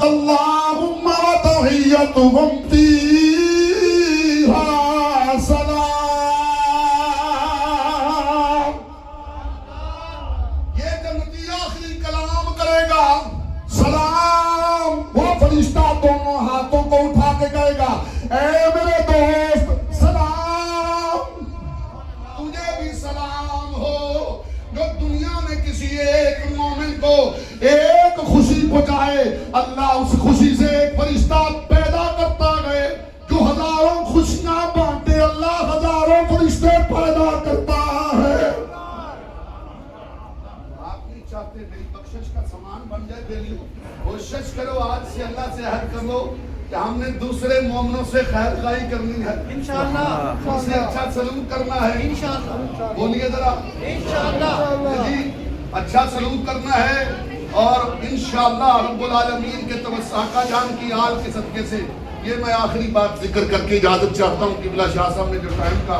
اللهم وتحيتهم فيها سلام. یہ جنتی آخری کلام کرے گا سلام. وہ فرشتہ دونوں ہاتھوں کو اٹھا کے کہے گا اے میرے دوست سلام. تجھے بھی سلام ہو. جو دنیا میں کسی ایک مومن کو ایک خوشی پہنچائے اللہ اس خوشی سے ایک فرشتہ پیدا کرتا گئے. جو ہزاروں خوشیاں بانٹے اللہ ہزاروں فرشتے پیدا کرتا ہے. آپ نہیں چاہتے میری بخشش کا سامان بن جائے دلی؟ کوشش کرو آج سے اللہ سے عہد کر لو کہ ہم نے دوسرے مومنوں سے خیر خواہی کرنی ہے انشاءاللہ. ان سے اچھا سلوک کرنا ہے انشاءاللہ. بولیے ذرا انشاءاللہ. جی اچھا سلوک کرنا ہے اور انشاءاللہ رب العالمین کے توسع کا جان کی آل کے صدقے سے. یہ میں آخری بات ذکر کر کے اجازت چاہتا ہوں کہ بلا شاہ صاحب نے جو ٹائم کا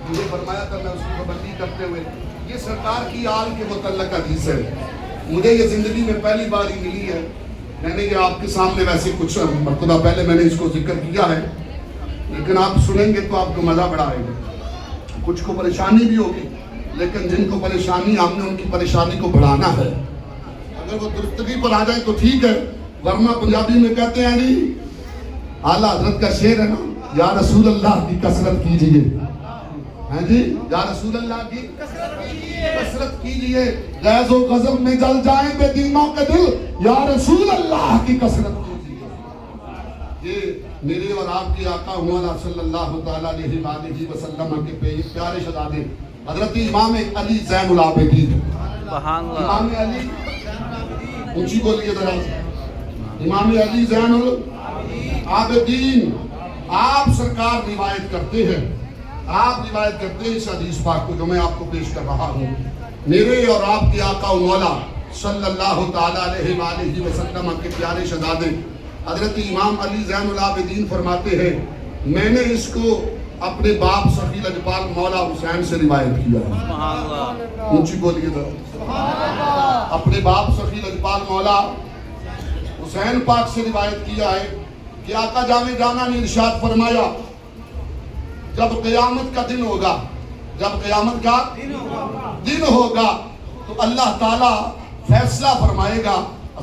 مجھے فرمایا تھا میں اس کی پابندی کرتے ہوئے یہ سرکار کی آل کے متعلق حدیث ہے. مجھے یہ زندگی میں پہلی بار ہی ملی ہے. میں نے یہ آپ کے سامنے ویسے کچھ مرتبہ پہلے میں نے اس کو ذکر کیا ہے لیکن آپ سنیں گے تو آپ کو مزہ بڑا آئے گا. کچھ کو پریشانی بھی ہوگی لیکن جن کو پریشانی ہم نے ان کی پریشانی کو بڑھانا ہے. اگر وہ درستگی پر آ جائے تو ٹھیک ہے ورنہ پنجابی میں کہتے ہیں جی اعلیٰ حضرت کا شعر ہے نا یا رسول اللہ کی کثرت کیجئے. ہیں جی یا رسول اللہ کی کثرت کیجئے. غیظ و غضب میں جل جائیں بے دینوں کے دل یا رسول اللہ کی کثرت کیجئے. یہ میرے اور آپ کی آقا مولا صلی اللہ تعالیٰ علیہ وآلہ وسلم کے پیارے شہزادے حضرت امام علی زین العابدین. امام علی اونچی بولیے ذرا. امام علی زین العابدین آپ سرکار روایت کرتے ہیں اس حدیث پاک کو جو میں آپ کو پیش کر رہا ہوں. میرے اور آپ کے آقا مولا صلی اللہ تعالیٰ علیہ وآلہ وسلم کے پیارے شہزادے حضرت امام علی زین العابدین فرماتے ہیں میں نے اس کو اپنے باپ سخی لجپال مولا حسین سے روایت کیا ہے. اونچی بولیے ذرا. اپنے باپ سخی لجپال مولا حسین پاک سے روایت کیا ہے کہ آقا جامع جانا نے ارشاد فرمایا جب قیامت کا دن ہوگا تو اللہ تعالیٰ فیصلہ فرمائے گا.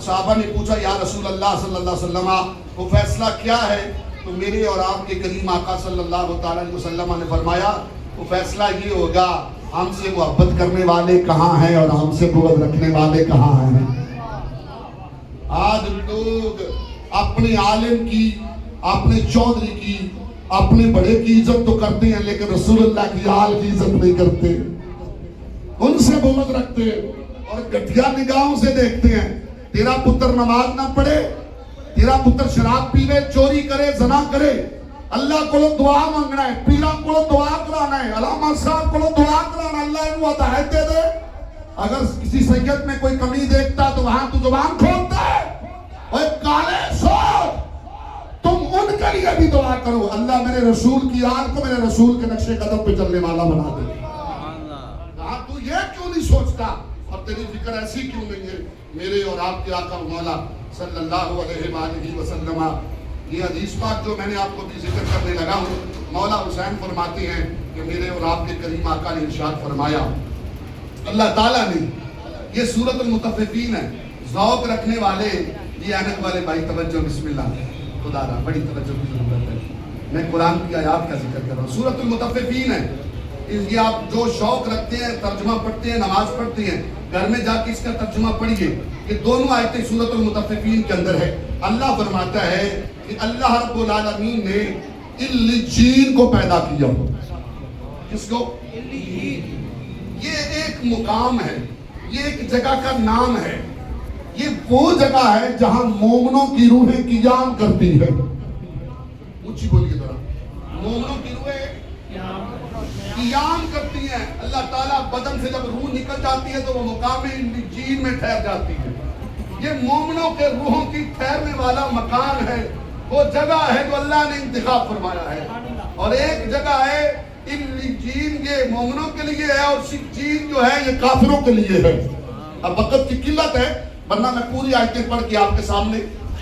صحابہ نے پوچھا یا رسول اللہ صلی اللہ علیہ وسلم وہ فیصلہ کیا ہے؟ تو میرے اور آپ کے کریم آقا صلی اللہ تعالیٰ علیہ وسلم نے فرمایا وہ فیصلہ یہ ہوگا ہم سے محبت کرنے والے کہاں ہیں اور ہم سے بغض رکھنے والے کہاں ہیں. آج لوگ اپنے عالم کی اپنے چودھری کی اپنے بڑے کی عزت تو کرتے ہیں لیکن رسول اللہ کی آل کی عزت نہیں کرتے. ان سے بغض رکھتے اور گٹھیا نگاہوں سے دیکھتے ہیں. تیرا پتر نماز نہ پڑھے, تیرا پتر شراب پیوے, چوری کرے, زنا کرے, اللہ کو دعا مانگنا ہے, پیرا کو دعا کرانا ہے, علامہ صاحب کو دعا کرانا, اللہ انہوں ہدایت دے دے. اگر کسی سید میں کوئی کمی دیکھتا تو وہاں تو زبان کھولتا ہے. اور کالے سوچ تم ان کے لیے بھی دعا کرو اللہ میرے رسول کی آل کو میرے رسول کے نقشے قدم پہ چلنے والا بنا دے. کہا تو یہ کیوں نہیں سوچتا اور تیری فکر ایسی کیوں نہیں ہے؟ میرے اور آپ کے آقا مولا صلی اللہ علیہ وآلہ وسلم یہ حدیث پاک جو میں نے آپ کو بھی ذکر کرنے لگا ہوں مولا حسین فرماتے ہیں کہ میرے اور آپ کے کریم آقا نے ارشاد فرمایا اللہ تعالیٰ نے یہ سورۃ المطففین ہے. ذوق رکھنے والے یہ اینک والے بھائی توجہ بسم اللہ خدا را بڑی توجہ کی ضرورت ہے. میں قرآن کی آیات کا ذکر کر رہا ہوں. سورۃ المطففین ہے. یہ آپ جو شوق رکھتے ہیں ترجمہ پڑھتے ہیں نماز پڑھتے ہیں گھر میں جا کے اس کا ترجمہ پڑھیے. یہ دونوں آیتیں سورۃ المطففین کے اندر ہے. اللہ فرماتا ہے کہ اللہ رب العالمین نے علیین کو پیدا کیا. کس کو؟ یہ ایک مقام ہے, یہ ایک جگہ کا نام ہے. یہ وہ جگہ ہے جہاں مومنوں کی روحیں قیام کرتی ہے. اونچی بولیے ذرا. مومنوں کی روحیں قیام کرتی ہیں. اللہ تعالیٰ بدن سے جب روح نکل جاتی ہے تو وہ مقام علیین میں ٹھہر جاتی ہے. یہ مومنوں کے روحوں کی ٹھہرنے والا مکان ہے, وہ جگہ ہے جو اللہ نے انتخاب فرمایا ہے. اور ایک جگہ ہے علیین, یہ مومنوں کے لیے ہے, اور سجین جو ہے یہ کافروں کے لیے ہے. اب وقت کی قلت ہے ورنہ میں پوری آیتیں پڑھ کے آپ کے سامنے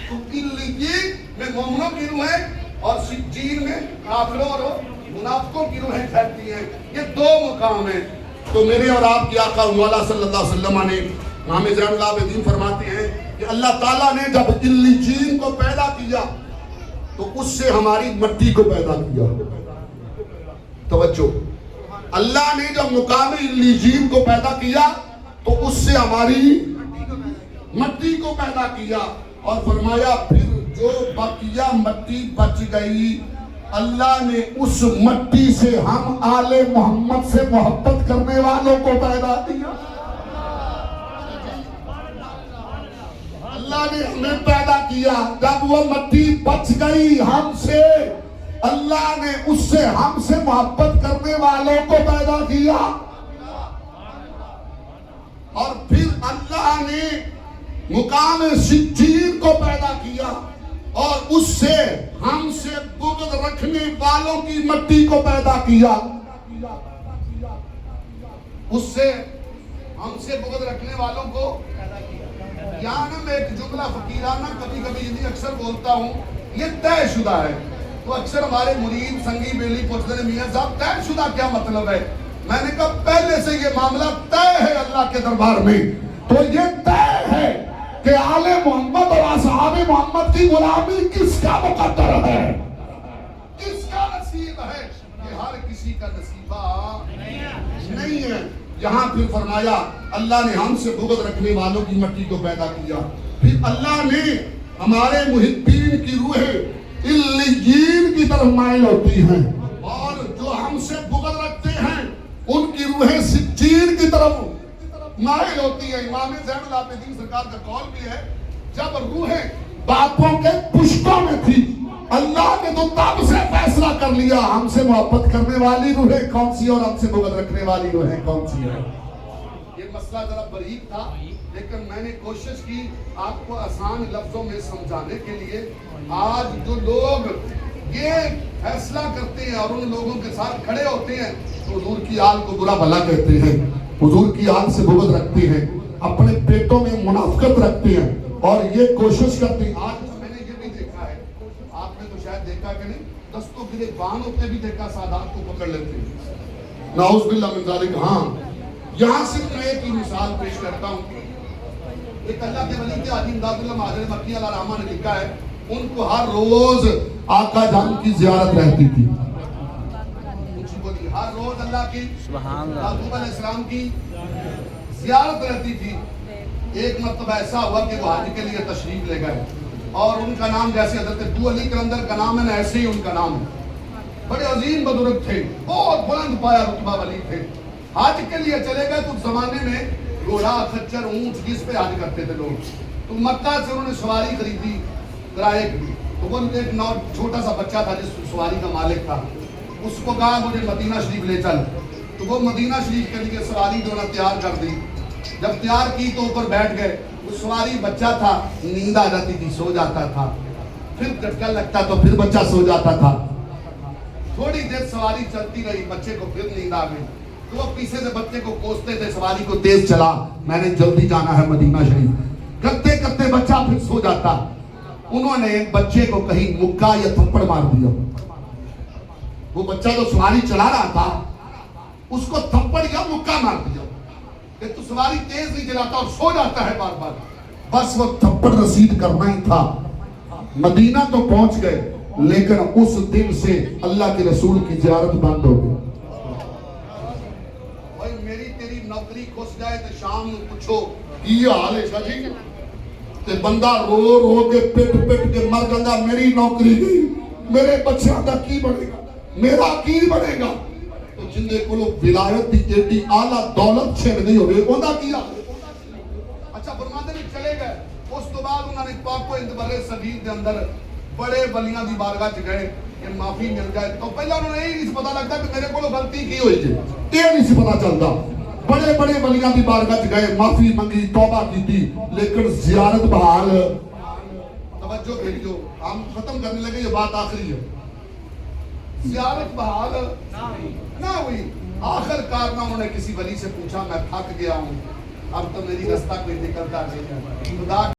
تو इल्लीयीन में मोमिनों की रूहें और सिज्जीन में काफिरों और मुनाफिकों की रूहें ठहरती हैं। ये दो मुकाम हैं। तो मेरे और आपके आका मौला सल्लल्लाहु अलैहि वसल्लम ने इमाम ज़ैनुल आबिदीन फरमाते हैं कि अल्लाह ताला ने जब इल्लीयीन को पैदा किया तो उससे हमारी मट्टी को पैदा किया। तवज्जो, अल्लाह ने जब मुकाम इल्लीयीन को पैदा किया तो उससे हमारी मट्टी को पैदा किया और फरमाया फिर जो बकिया मट्टी बच गई अल्लाह ने उस मट्टी से हम आले मोहम्मद से मोहब्बत करने वालों को पैदा किया। अल्लाह ने हमें पैदा किया, जब वो मट्टी बच गई हमसे अल्लाह ने उससे हमसे मोहब्बत करने वालों को पैदा किया। और फिर अल्लाह ने मुकाम सिज्जीन को पैदा किया और उससे हमसे बुग़्ज़ रखने वालों की मट्टी को पैदा किया। उससे हमसे बुग़्ज़ रखने वालों को यहाँ ना मैं एक जुमला फकीराना कभी कभी यदि अक्सर बोलता हूँ, ये तयशुदा है। तो अक्सर हमारे मुरीद संगी बेली पूछते हैं मियां साहब तयशुदा क्या मतलब है? मैंने कहा पहले से ये मामला तय है अल्लाह के दरबार में। तो ये तय है कि आले मोहम्मद और असहाबे मोहम्मद की गुलामी किसका मुकद्दर है, किसका नसीब है? ये हर किसी का नसीबा नहीं है। यहाँ फिर फरमाया अल्लाह ने हमसे बुग़्ज़ रखने वालों की मट्टी को पैदा किया। फिर अल्लाह ने हमारे मुहिब्बीन की रूहें इल्लीयीन की तरफ माइल होती हैं और जो हमसे बुग़्ज़ रखते हैं उनकी रूहें सिज्जीन की तरफ माइल होती है। इमाम ज़ैनुल आबिदीन सरकार का कौल भी है, जब रूहें बापों के पुश्तों में थी अल्लाह ने तो तब से फैसला कर लिया हमसे मोहब्बत करने वाली रूहें कौन सी और हमसे बुग़्ज़ रखने वाली रूहें कौन सी है। ये मसला जरा बरीक था, लेकिन मैंने कोशिश की आपको आसान लफ्जों में समझाने के लिए। आज जो लोग ये फैसला करते हैं और उन लोगों के साथ खड़े होते हैं तो हुजूर की आल को बुरा भला कहते हैं, हुजूर की आल से बुग़्ज़ रखते हैं, अपने पेटों में मुनाफ़िक़त रखते हैं और ये कोशिश करते हैं। आज मैंने ये भी देखा है, आपने तो शायद देखा कि नहीं, दस्तों गिरे बान होते भी देखा, सादात को पकड़ लेते हैं। नाउज़ बिल्लाह मिन ज़ालिक। हाँ, यहाँ सिर्फ मैं एक ही मिसाल पेश करता हूँ। एक अल्लाह के वली थे हाजी इमदादुल्लाह महाजर मक्की अलैहिस्सलाम ने लिखा है, उनको हर रोज आका जान की ज़ियारत रहती थी। हर रोज अल्लाह की याकूब अलैहिस्सलाम की ज़ियारत रहती थी। एक मर्तबा ऐसा हुआ कि वो हज के लिए तशरीफ ले गए और उनका नाम जैसे हज़रत अबू अली कलंदर का नाम है ना, ऐसे ही उनका नाम है। बड़े अजीम बुजुर्ग थे, बहुत बुलंद पाया रुतबा वली थे। हज के लिए चले गए तो उस जमाने में घोड़ा खच्चर ऊंट जिस पे हज करते थे लोग, तो मक्का से उन्होंने सवारी खरीदी किराए की। तो वो एक छोटा सा बच्चा था जिस सवारी का मालिक था, उसको कहा मुझे मदीना शरीफ ले चल। तो वो मदीना शरीफ के लिए सवारी जो है तैयार कर दी। जब तैयार की तो ऊपर बैठ गए, वो सवारी बच्चा था, नींद आ जाती थी, सो जाता था, फिर झटका लगता तो फिर बच्चा सो जाता था। थोड़ी देर सवारी चलती रही, बच्चे को फिर नींद आ गई, तो वो पीछे से बच्चे को कोसते थे, सवारी को तेज चला, मैंने जल्दी जाना है मदीना शरीफ। करते करते बच्चा फिर सो जाता। उन्होंने बच्चे को कहीं मुक्का या थप्पड़ मार दिया। वो बच्चा तो सवारी चला रहा था, उसको थप्पड़ या मुक्का मार दिया कि तू सवारी तेज नहीं चलाता और सो जाता है बार बार। बस वो थप्पड़ रसीद करना ही था। मदीना तो पहुंच गए, लेकिन उस दिन से अल्लाह के रसूल की ज़ियारत बंद हो गई। भाई मेरी तेरी नौकरी खुस जाए तो शाम में पूछो की हाल है सही, ते बंदा रो रो के पिट पिट के मर जाता, मेरी नौकरी गई, मेरे बच्चों का की बनेगा, मेरा की बनेगा। तो जिंदे को विलायत की एडी आला दौलत छिन गई होवे ओदा की हाल। अच्छा फरमाते ने चले गए। उस तो बाद उन्होंने पाको इंतबारे सदीद के अंदर बड़े वलियां दी बारगाह च गए कि माफी मिल जाए। तो पहला उन्होंने यही नहीं पता लगता कि मेरे को गलती की हुई थी, ये नहीं पता चलता। बड़े बड़े वलियां दी बारगाह च गए, माफी मंगी, तौबा की थी, लेकिन ज़ियारत बहाल। तवज्जो भेजो, हम खत्म करने लगे, ये बात आखिरी है। ज़ियारत बहाल ना हुई। आखिरकार ना उन्होंने किसी वली से पूछा, मैं थक गया हूँ, अब तो मेरी रास्ता कोई निकलता नहीं है, खुदा